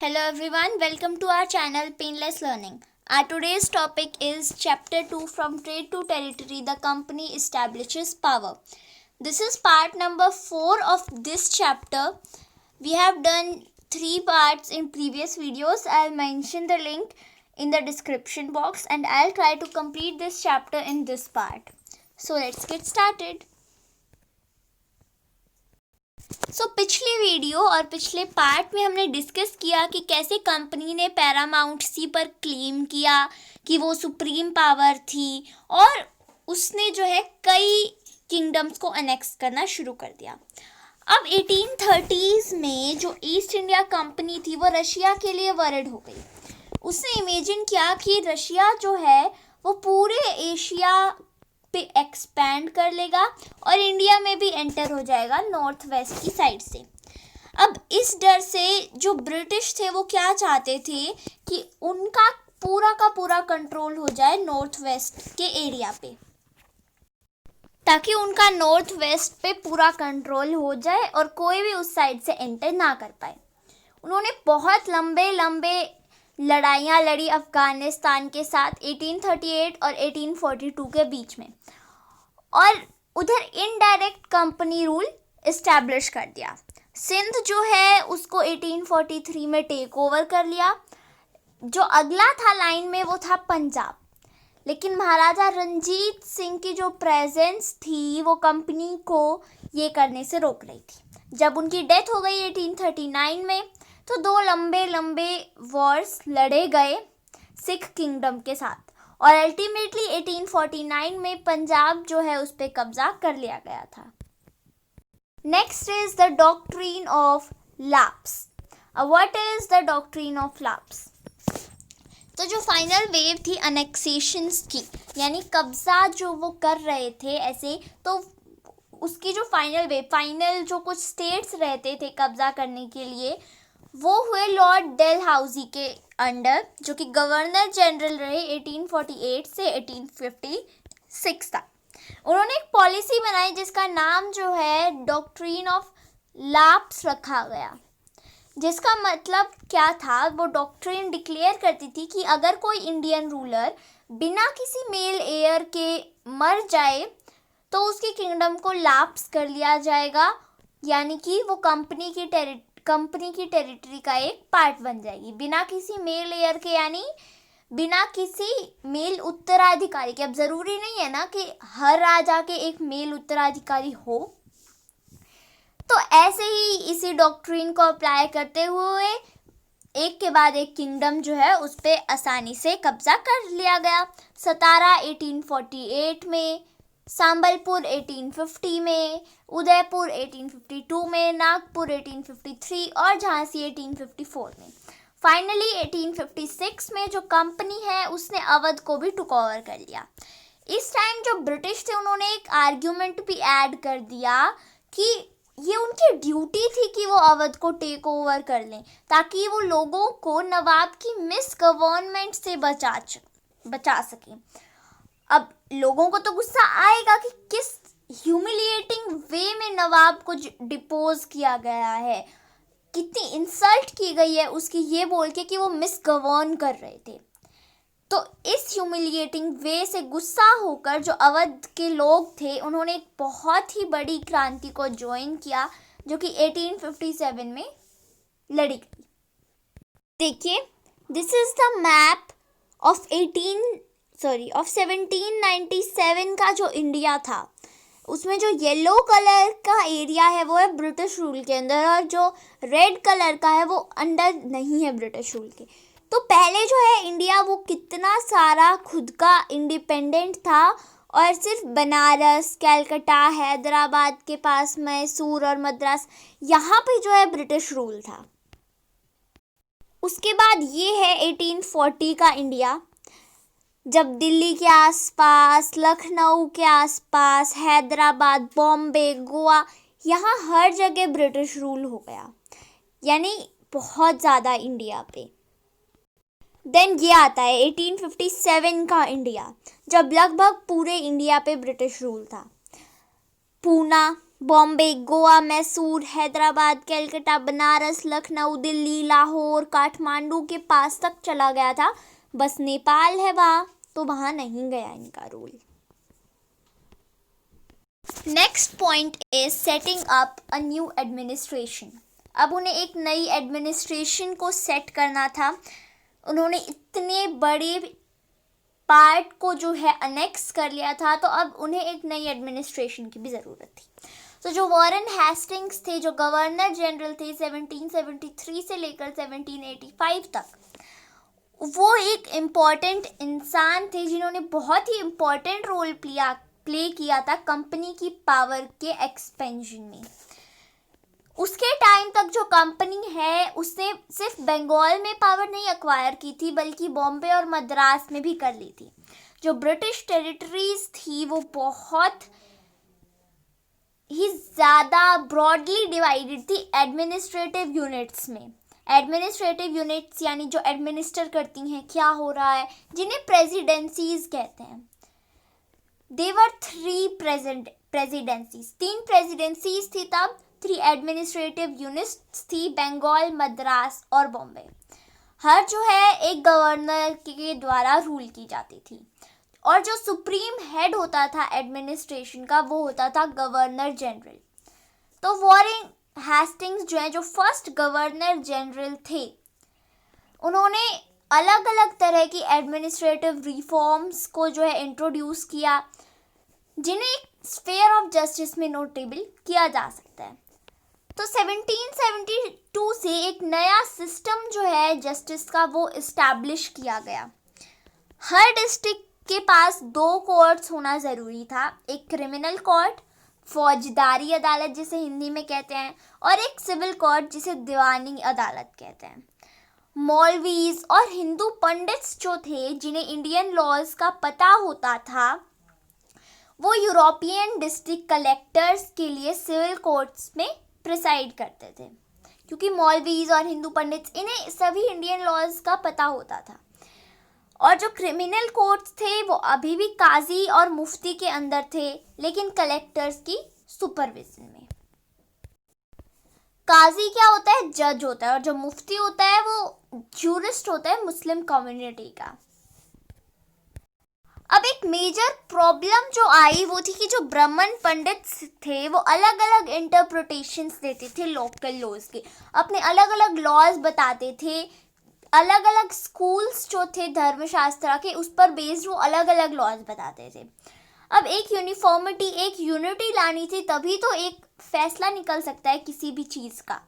Hello everyone, welcome to our channel Painless Learning. Our today's topic is Chapter 2 From Trade to Territory, the Company Establishes Power. This is part number 4 of this chapter. We have done 3 parts in previous videos. I'll mention the link in the description box and I'll try to complete this chapter in this part. So let's get started. पिछले video और पिछले part में हमने discuss किया कि कैसे company ने Paramount सी पर क्लेम किया कि वो सुप्रीम पावर थी और उसने जो है कई किंगडम्स को अनेक्स करना शुरू कर दिया। अब 1830s में जो ईस्ट इंडिया कंपनी थी वो रशिया के लिए वरिड हो गई। उसने इमेजिन किया कि रशिया जो है वो पूरे एशिया पे एक्सपैंड कर लेगा और इंडिया में भी एंटर हो जाएगा नॉर्थ वेस्ट की साइड से। अब इस डर से जो ब्रिटिश थे वो क्या चाहते थे कि उनका पूरा का पूरा कंट्रोल हो जाए नॉर्थ वेस्ट के एरिया पे, ताकि उनका नॉर्थ वेस्ट पे पूरा कंट्रोल हो जाए और कोई भी उस साइड से एंटर ना कर पाए। उन्होंने बहुत लंबे लड़ाइयाँ लड़ी अफ़गानिस्तान के साथ 1838 और 1842 के बीच में, और उधर इनडायरेक्ट कंपनी रूल इस्टेब्लिश कर दिया। सिंध जो है उसको 1843 में टेक ओवर कर लिया। जो अगला था लाइन में वो था पंजाब, लेकिन महाराजा रंजीत सिंह की जो प्रेजेंस थी वो कंपनी को ये करने से रोक रही थी। जब उनकी डेथ हो गई 1839 में तो 2 लंबे वॉर्स लड़े गए सिख किंगडम के साथ और अल्टीमेटली 1849 में पंजाब जो है उस पर कब्जा कर लिया गया था। Next is the doctrine of lapse. What is the doctrine of lapse? तो जो फाइनल वेव थी अनेक्सेशंस की, यानी कब्जा जो वो कर रहे थे ऐसे, तो उसकी जो फाइनल जो कुछ स्टेट्स रहते थे कब्जा करने के लिए वो हुए लॉर्ड डेलहाउसी के अंडर, जो कि गवर्नर जनरल रहे 1848 से 1856 तक। उन्होंने एक पॉलिसी बनाई जिसका नाम जो है डॉक्ट्रिन ऑफ लैप्स रखा गया, जिसका मतलब क्या था? वो डॉक्ट्रिन डिक्लेयर करती थी कि अगर कोई इंडियन रूलर बिना किसी मेल एयर के मर जाए तो उसकी किंगडम को लैप्स कर लिया जाएगा, यानी कि वो कंपनी की टेरिटरी का एक पार्ट बन जाएगी बिना किसी मेल एयर के, यानी बिना किसी मेल उत्तराधिकारी के। अब ज़रूरी नहीं है ना कि हर राजा के एक मेल उत्तराधिकारी हो, तो ऐसे ही इसी डॉक्ट्रिन को अप्लाई करते हुए एक के बाद एक किंगडम जो है उस पर आसानी से कब्जा कर लिया गया। सतारा 1848 में, संबलपुर 1850 में, उदयपुर 1852 में, नागपुर 1853 और झांसी 1854 में। फाइनली 1856 में जो कंपनी है उसने अवध को भी टुक ओवर कर लिया। इस टाइम जो ब्रिटिश थे उन्होंने एक आर्ग्यूमेंट भी ऐड कर दिया कि ये उनकी ड्यूटी थी कि वो अवध को टेक ओवर कर लें, ताकि वो लोगों को नवाब की मिस गवर्नमेंट से बचा सकें। अब लोगों को तो गुस्सा आएगा कि किस ह्यूमिलिएटिंग वे में नवाब को डिपोज किया गया है, कितनी इंसल्ट की गई है उसकी, ये बोल के कि वो मिस गवर्न कर रहे थे। तो इस ह्यूमिलिएटिंग वे से गुस्सा होकर जो अवध के लोग थे उन्होंने एक बहुत ही बड़ी क्रांति को ज्वाइन किया, जो कि 1857 में लड़ी गई। देखिए, this is the map of 1797 का जो इंडिया था। उसमें जो येलो कलर का एरिया है वो है ब्रिटिश रूल के अंदर और जो रेड कलर का है वो अंडर नहीं है ब्रिटिश रूल के। तो पहले जो है इंडिया वो कितना सारा खुद का इंडिपेंडेंट था और सिर्फ बनारस, कलकत्ता, हैदराबाद के पास मैसूर और मद्रास, यहाँ पे जो है ब्रिटिश रूल था। उसके बाद ये है 1840 का इंडिया, जब दिल्ली के आसपास, लखनऊ के आसपास, हैदराबाद, बॉम्बे, गोवा, यहाँ हर जगह ब्रिटिश रूल हो गया, यानी बहुत ज़्यादा इंडिया पे। देन ये आता है 1857 का इंडिया, जब लगभग पूरे इंडिया पे ब्रिटिश रूल था। पूना, बॉम्बे, गोवा, मैसूर, हैदराबाद, कलकत्ता, बनारस, लखनऊ, दिल्ली, लाहौर, काठमांडू के पास तक चला गया था। बस नेपाल है वहाँ, तो वहाँ नहीं गया इनका rule. Next point is setting up a new administration. अब उन्हें एक नई एडमिनिस्ट्रेशन को सेट करना था। उन्होंने इतने बड़े पार्ट को जो है अनेक्स कर लिया था, तो अब उन्हें एक नई एडमिनिस्ट्रेशन की भी ज़रूरत थी। तो जो वॉरेन हेस्टिंग्स थे, जो गवर्नर जनरल थे 1773 से लेकर 1785 तक, वो एक इम्पॉर्टेंट इंसान थे जिन्होंने बहुत ही इम्पॉर्टेंट रोल प्ले किया था कंपनी की पावर के एक्सपेंशन में। उसके टाइम तक जो कंपनी है उसने सिर्फ बंगाल में पावर नहीं एक्वायर की थी, बल्कि बॉम्बे और मद्रास में भी कर ली थी। जो ब्रिटिश टेरिटरीज थी वो बहुत ही ज़्यादा ब्रॉडली डिवाइडेड थी एडमिनिस्ट्रेटिव यूनिट्स में। एडमिनिस्ट्रेटिव यूनिट्स यानी जो एडमिनिस्टर करती हैं क्या हो रहा है, जिन्हें प्रेसिडेंसीज कहते हैं। देवर 3 प्रेसिडेंसीज, 3 प्रेसिडेंसीज थी तब। 3 एडमिनिस्ट्रेटिव यूनिट्स थी, बंगाल, मद्रास और बॉम्बे। हर जो है एक गवर्नर के द्वारा रूल की जाती थी, और जो सुप्रीम हेड होता था एडमिनिस्ट्रेशन का वो होता था गवर्नर जनरल। तो वॉरेन हेस्टिंग्स जो है, जो फर्स्ट गवर्नर जनरल थे, उन्होंने अलग अलग तरह की एडमिनिस्ट्रेटिव रिफॉर्म्स को जो है इंट्रोड्यूस किया, जिन्हें स्फीयर ऑफ जस्टिस में नोटेबल किया जा सकता है। तो 1772 से एक नया सिस्टम जो है जस्टिस का वो इस्टेब्लिश किया गया। हर डिस्ट्रिक्ट के पास 2 कोर्ट्स होना ज़रूरी था, एक क्रिमिनल कोर्ट, फौजदारी अदालत जिसे हिंदी में कहते हैं, और एक सिविल कोर्ट जिसे दीवानी अदालत कहते हैं। मौलवीज और हिंदू पंडित्स जो थे, जिन्हें इंडियन लॉज का पता होता था, वो यूरोपियन डिस्ट्रिक्ट कलेक्टर्स के लिए सिविल कोर्ट्स में प्रिसाइड करते थे, क्योंकि मौलवीज और हिंदू पंडित्स, इन्हें सभी इंडियन लॉज का पता होता था। और जो क्रिमिनल कोर्ट्स थे वो अभी भी काजी और मुफ्ती के अंदर थे, लेकिन कलेक्टर्स की सुपरविजन में। काजी क्या होता है? जज होता है, और जो मुफ्ती होता है वो ज्यूरिस्ट होता है मुस्लिम कम्युनिटी का। अब एक मेजर प्रॉब्लम जो आई वो थी कि जो ब्राह्मण पंडित थे वो अलग अलग इंटरप्रिटेशंस देते थे लोकल लॉज के, अपने अलग अलग लॉज बताते थे। अलग अलग स्कूल्स जो थे धर्मशास्त्र के, उस पर बेस्ड वो अलग अलग लॉज बताते थे। अब एक यूनिफॉर्मिटी, एक यूनिटी लानी थी, तभी तो एक फैसला निकल सकता है किसी भी चीज़ का।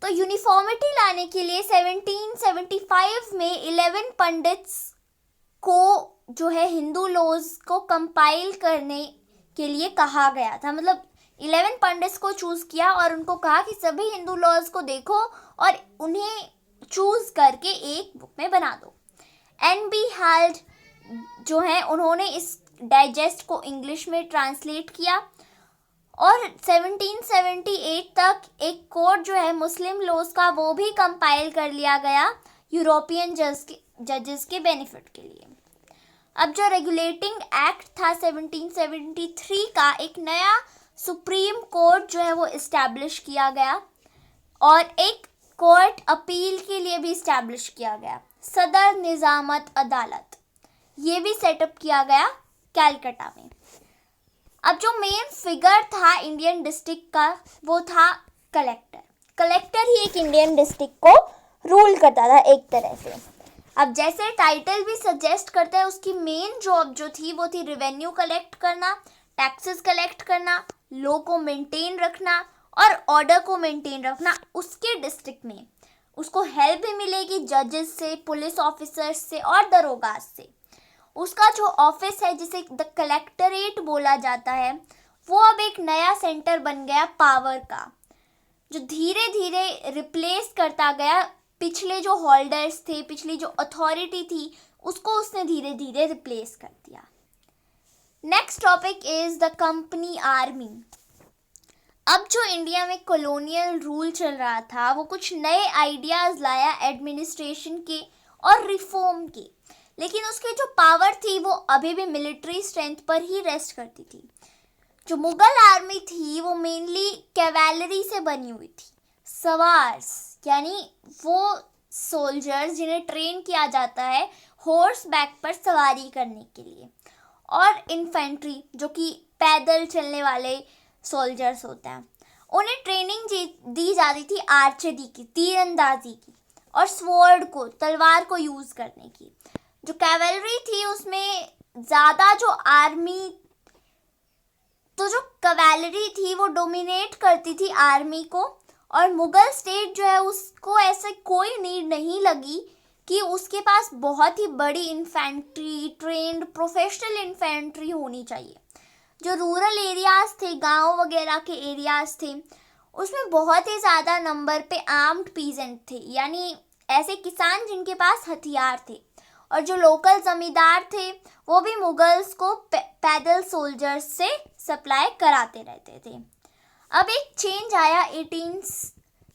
तो यूनिफॉर्मिटी लाने के लिए 1775 में 11 पंडित्स को जो है हिंदू लॉज को कंपाइल करने के लिए कहा गया था। मतलब 11 पंडित्स को चूज़ किया और उनको कहा कि सभी हिंदू लॉज को देखो और उन्हें चूज़ करके एक बुक में बना दो। NB हाल्ट जो है उन्होंने इस डाइजेस्ट को इंग्लिश में ट्रांसलेट किया, और 1778 तक एक कोड जो है मुस्लिम लॉज का वो भी कंपाइल कर लिया गया यूरोपियन जजेस के बेनिफिट के लिए। अब जो रेगुलेटिंग एक्ट था 1773 का, एक नया सुप्रीम कोर्ट जो है वो इस्टेब्लिश किया गया, और एक कोर्ट अपील के लिए भी इस्टेब्लिश किया गया, सदर निजामत अदालत। ये भी सेटअप किया गया कलकत्ता में। अब जो मेन फिगर था इंडियन डिस्ट्रिक्ट का वो था कलेक्टर। कलेक्टर ही एक इंडियन डिस्ट्रिक्ट को रूल करता था एक तरह से। अब जैसे टाइटल भी सजेस्ट करता है, उसकी मेन जॉब जो थी वो थी रेवेन्यू कलेक्ट करना, टैक्सेस कलेक्ट करना, लॉ को मेंटेन रखना और ऑर्डर को मेंटेन रखना उसके डिस्ट्रिक्ट में। उसको हेल्प भी मिलेगी जजेस से, पुलिस ऑफिसर्स से और दरोगा से। उसका जो ऑफिस है जिसे द कलेक्टरेट बोला जाता है, वो अब एक नया सेंटर बन गया पावर का, जो धीरे धीरे रिप्लेस करता गया पिछले जो होल्डर्स थे, पिछली जो अथॉरिटी थी उसको उसने धीरे धीरे रिप्लेस कर दिया। Next topic is the company army. अब जो इंडिया में कॉलोनियल रूल चल रहा था वो कुछ नए आइडियाज़ लाया एडमिनिस्ट्रेशन के और रिफॉर्म के, लेकिन उसकी जो पावर थी वो अभी भी मिलिट्री स्ट्रेंथ पर ही रेस्ट करती थी। जो मुगल आर्मी थी वो मेनली कैवेलरी से बनी हुई थी, सवार्स यानी वो सोल्जर्स जिन्हें ट्रेन किया जाता है हॉर्स बैक पर सवारी करने के लिए, और इन्फेंट्री जो कि पैदल चलने वाले सोल्जर्स होते हैं, उन्हें ट्रेनिंग दी जाती थी आर्चरी की, तीरंदाजी की, और स्वॉर्ड को, तलवार को यूज करने की। जो कैवेलरी थी उसमें ज़्यादा जो आर्मी, तो जो कैवेलरी थी वो डोमिनेट करती थी आर्मी को, और मुगल स्टेट जो है उसको ऐसे कोई नीड नहीं लगी कि उसके पास बहुत ही बड़ी इन्फेंट्री, ट्रेंड प्रोफेशनल इन्फेंट्री होनी चाहिए। जो रूरल एरियाज थे, गांव वगैरह के एरियाज थे, उसमें बहुत ही ज़्यादा नंबर पे आर्म्ड पीजेंट थे, यानी ऐसे किसान जिनके पास हथियार थे, और जो लोकल जमींदार थे वो भी मुगल्स को पैदल सोल्जर्स से सप्लाई कराते रहते थे। अब एक चेंज आया 18th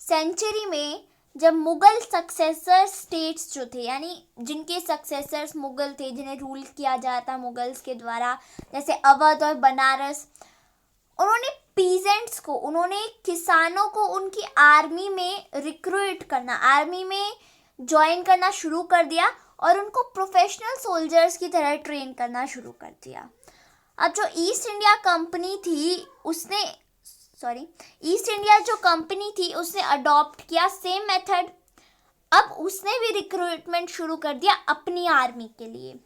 सेंचुरी में, जब मुगल सक्सेसर स्टेट्स जो थे, यानी जिनके सक्सेसर्स मुगल थे, जिन्हें रूल किया जाता मुगल्स के द्वारा, जैसे अवध और बनारस, उन्होंने पीजेंट्स को, उन्होंने किसानों को उनकी आर्मी में रिक्रूट करना, आर्मी में ज्वाइन करना शुरू कर दिया, और उनको प्रोफेशनल सोल्जर्स की तरह ट्रेन करना शुरू कर दिया। अब जो ईस्ट इंडिया कंपनी थी उसने अडॉप्ट किया सेम मेथड। अब उसने भी रिक्रूटमेंट शुरू कर दिया अपनी आर्मी के लिए,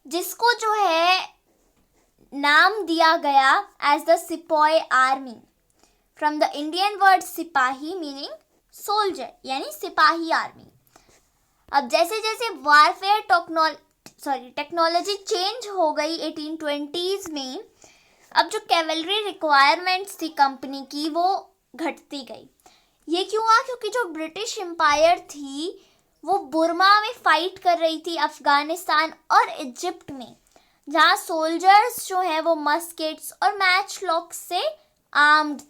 जिसको जो है नाम दिया गया as the sepoy army, from the Indian word sipahi meaning soldier, यानी सिपाही आर्मी। अब जैसे जैसे वारफेयर टेक्नोलॉजी चेंज हो गई 1820s में, अब जो कैवेलरी रिक्वायरमेंट्स थी कंपनी की वो घटती गई। ये क्यों हुआ? क्योंकि जो ब्रिटिश एम्पायर थी वो बुर्मा में फाइट कर रही थी, अफगानिस्तान और इजिप्ट में, जहाँ सोल्जर्स जो है वो मस्केट्स और मैच लॉक से आर्म्ड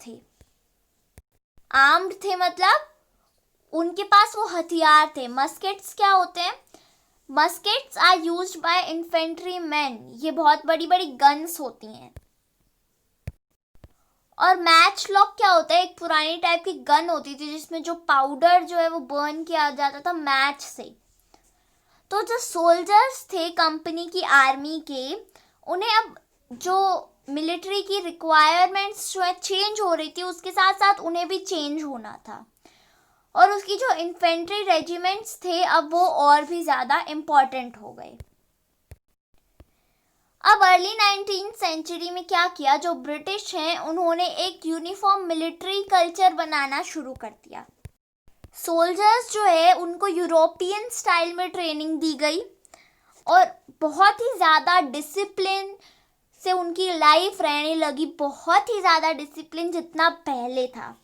थे मतलब उनके पास वो हथियार थे। मस्केट्स क्या होते हैं? Muskets are used by infantry man, ये बहुत बड़ी बड़ी गन्स होती हैं। और मैच लॉक क्या होता है? एक पुरानी टाइप की गन होती थी जिसमें जो पाउडर जो है वो बर्न किया जाता था मैच से। तो जो सोल्जर्स थे कंपनी की आर्मी के, उन्हें अब जो मिलिट्री की रिक्वायरमेंट्स जो है चेंज हो रही थी, उसके साथ साथ उन्हें भी चेंज होना था, और उसकी जो इन्फेंट्री रेजिमेंट्स थे अब वो और भी ज़्यादा इम्पॉर्टेंट हो गए। अब अर्ली 19th सेंचुरी में क्या किया, जो ब्रिटिश हैं उन्होंने एक यूनिफॉर्म मिलिट्री कल्चर बनाना शुरू कर दिया। सोल्जर्स जो है उनको यूरोपियन स्टाइल में ट्रेनिंग दी गई, और बहुत ही ज़्यादा डिसिप्लिन से उनकी लाइफ रहने लगी, बहुत ही ज़्यादा डिसिप्लिन जितना पहले था।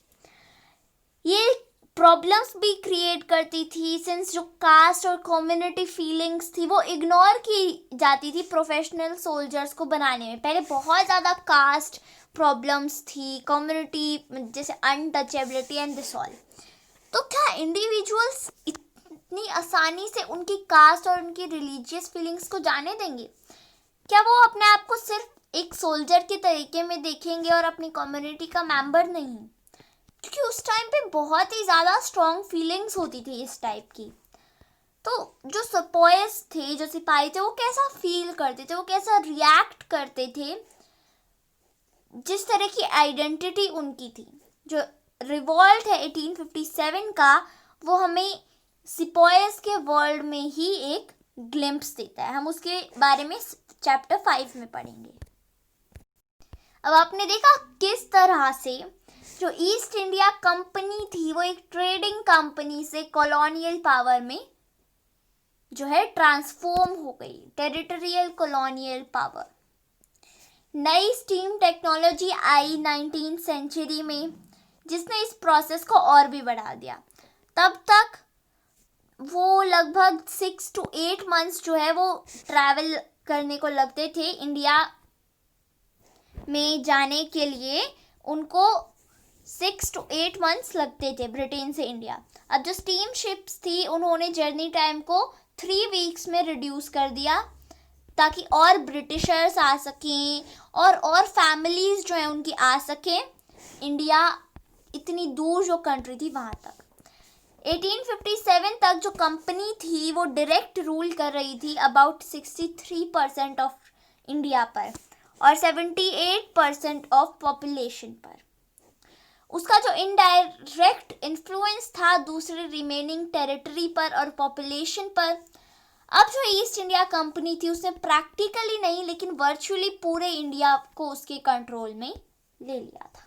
ये प्रॉब्लम्स भी क्रिएट करती थी, सिंस जो कास्ट और कम्युनिटी फीलिंग्स थी वो इग्नोर की जाती थी प्रोफेशनल सोल्जर्स को बनाने में। पहले बहुत ज़्यादा कास्ट प्रॉब्लम्स थी, कम्युनिटी जैसे अनटचेबिलिटी एंड दिस ऑल। तो क्या इंडिविजुअल्स इतनी आसानी से उनकी कास्ट और उनकी रिलीजियस फीलिंग्स को जाने देंगे? क्या वो अपने आप को सिर्फ एक सोल्जर के तरीके में देखेंगे और अपनी कम्युनिटी का मेंबर नहीं? क्योंकि उस टाइम पे बहुत ही ज़्यादा स्ट्रॉन्ग फीलिंग्स होती थी इस टाइप की। तो जो सिपाहीज थे, जो सिपाही थे, वो कैसा फील करते थे, वो कैसा रिएक्ट करते थे, जिस तरह की आइडेंटिटी उनकी थी। जो रिवॉल्ट है 1857 का, वो हमें सिपाहीज के वर्ल्ड में ही एक ग्लिम्प्स देता है। हम उसके बारे में चैप्टर 5 में पढ़ेंगे। अब आपने देखा किस तरह से जो ईस्ट इंडिया कंपनी थी वो एक ट्रेडिंग कंपनी से कॉलोनियल पावर में जो है ट्रांसफॉर्म हो गई, टेरिटोरियल कॉलोनियल पावर। नई स्टीम टेक्नोलॉजी आई 19th सेंचुरी में, जिसने इस प्रोसेस को और भी बढ़ा दिया। तब तक वो लगभग 6 to 8 months जो है वो ट्रैवल करने को लगते थे इंडिया में जाने के लिए। उनको 6 to 8 months लगते थे ब्रिटेन से इंडिया। अब जो स्टीम शिप्स थी उन्होंने जर्नी टाइम को 3 weeks में रिड्यूस कर दिया, ताकि और ब्रिटिशर्स आ सकें और फैमिलीज जो है उनकी आ सकें इंडिया, इतनी दूर जो कंट्री थी वहाँ तक। 1857 तक जो कंपनी थी वो डायरेक्ट रूल कर रही थी अबाउट 63% ऑफ इंडिया पर और 78% ऑफ पॉपुलेशन पर। उसका जो इनडायरेक्ट इन्फ्लुएंस था दूसरे रिमेनिंग टेरिटरी पर और पॉपुलेशन पर, अब जो ईस्ट इंडिया कंपनी थी उसने प्रैक्टिकली नहीं लेकिन वर्चुअली पूरे इंडिया को उसके कंट्रोल में ले लिया था।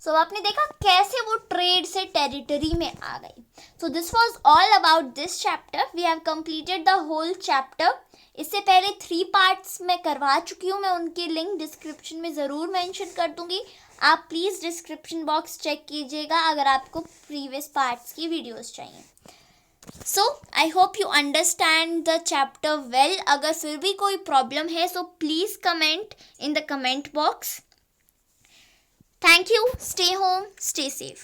सो आपने देखा कैसे वो ट्रेड से टेरिटरी में आ गई। So this was all about this chapter. We have completed the whole chapter. इससे पहले 3 पार्ट्स मैं करवा चुकी हूँ, मैं उनके लिंक डिस्क्रिप्शन में ज़रूर मेंशन कर दूंगी। आप प्लीज़ डिस्क्रिप्शन बॉक्स चेक कीजिएगा अगर आपको प्रीवियस पार्ट्स की वीडियोस चाहिए। So I hope you understand the chapter well. अगर फिर भी कोई प्रॉब्लम है so please comment in the comment box. Thank you. Stay home. Stay safe.